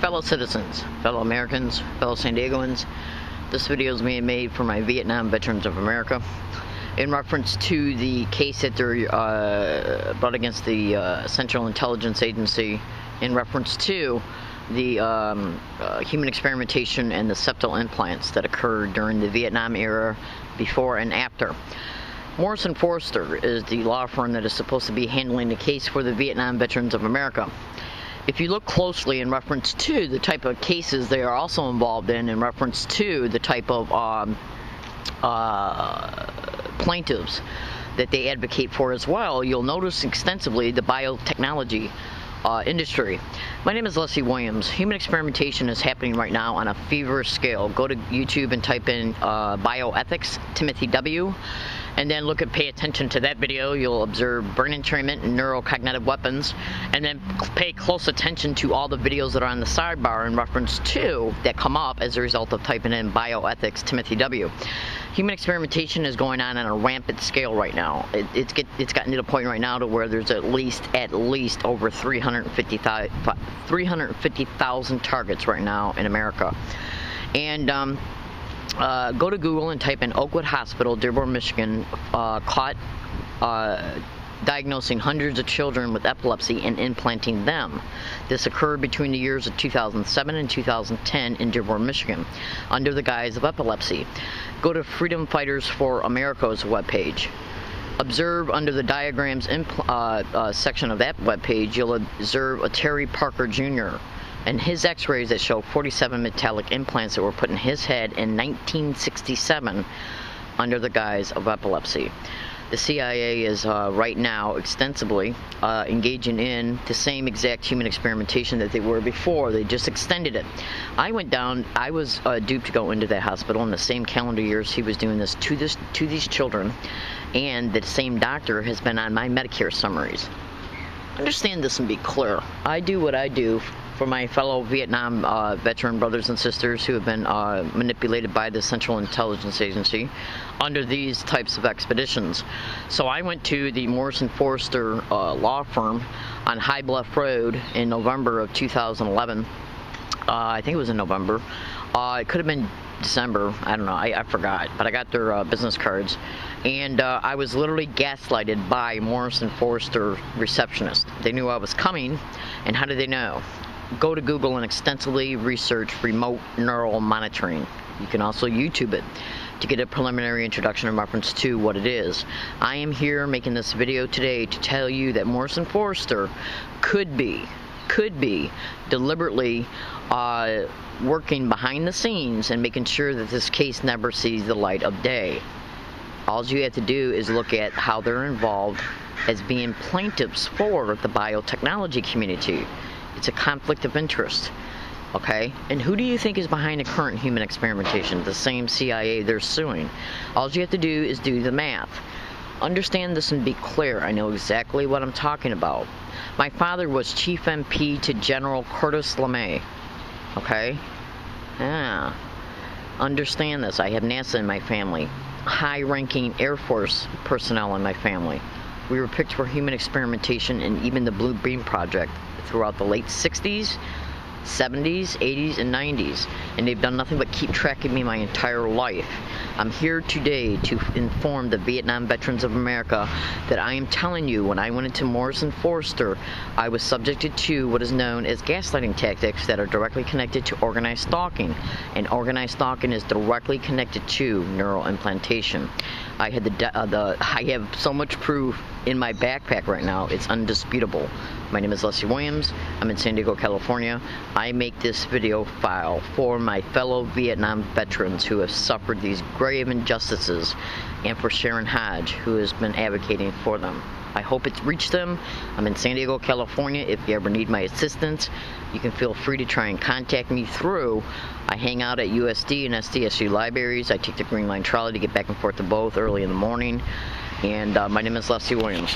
Fellow citizens, fellow Americans, fellow San Diegoans, this video is being made for my Vietnam Veterans of America in reference to the case that they're brought against the Central Intelligence Agency in reference to the human experimentation and the septal implants that occurred during the Vietnam era, before and after. Morrison Foerster is the law firm that is supposed to be handling the case for the Vietnam Veterans of America. If you look closely in reference to the type of cases they are also involved in reference to the type of plaintiffs that they advocate for as well, you'll notice extensively the biotechnology industry. My name is Leslie Williams. Human experimentation is happening right now on a feverish scale. Go to YouTube and type in bioethics, Timothy W., and then pay attention to that video. You'll observe brain entrainment and neurocognitive weapons, and then pay close attention to all the videos that are on the sidebar in reference to that come up as a result of typing in bioethics, Timothy W. Human experimentation is going on a rampant scale right now. It's gotten to the point right now to where there's at least over 350,000 targets right now in America. And go to Google and type in Oakwood Hospital, Dearborn, Michigan, caught diagnosing hundreds of children with epilepsy and implanting them. This occurred between the years of 2007 and 2010 in Dearborn, Michigan, under the guise of epilepsy. Go to Freedom Fighters for America's webpage. Observe under the diagrams section of that webpage, you'll observe a Terry Parker Jr. and his x-rays that show 47 metallic implants that were put in his head in 1967 under the guise of epilepsy. The CIA is right now extensively engaging in the same exact human experimentation that they were before. They just extended it. I was duped to go into that hospital in the same calendar years he was doing this to these children, and the same doctor has been on my Medicare summaries. Understand this and be clear. I do what I do for my fellow Vietnam veteran brothers and sisters who have been manipulated by the Central Intelligence Agency under these types of expeditions. So I went to the Morrison Foerster law firm on High Bluff Road in November of 2011. I think it was in November. It could have been December. I don't know. I forgot. But I got their business cards. And I was literally gaslighted by Morrison Foerster receptionist. They knew I was coming. And how did they know? Go to Google and extensively research remote neural monitoring. You can also YouTube it to get a preliminary introduction in reference to what it is. I am here making this video today to tell you that Morrison Foerster could be deliberately working behind the scenes and making sure that this case never sees the light of day. All you have to do is look at how they're involved as being plaintiffs for the biotechnology community. It's a conflict of interest, okay? And who do you think is behind the current human experimentation? The same CIA they're suing. All you have to do is do the math. Understand this and be clear. I know exactly what I'm talking about. My father was Chief MP to General Curtis LeMay, okay? Yeah. Understand this. I have NASA in my family. High-ranking Air Force personnel in my family. We were picked for human experimentation and even the Blue Beam Project throughout the late 60s, 70s, 80s, and 90s. And they've done nothing but keep track of me my entire life. I'm here today to inform the Vietnam Veterans of America that I am telling you, when I went into Morrison Foerster, I was subjected to what is known as gaslighting tactics that are directly connected to organized stalking. And organized stalking is directly connected to neural implantation. I have so much proof in my backpack right now, it's undisputable. My name is Leslie Williams. I'm in San Diego, California. I make this video file for my fellow Vietnam veterans who have suffered these grave injustices, and for Sharon Hodge, who has been advocating for them. I hope it's reached them. I'm in San Diego, California. If you ever need my assistance, you can feel free to try and contact me through. I hang out at USD and SDSU libraries. I take the Green Line trolley to get back and forth to both early in the morning. And my name is Leslie Williams.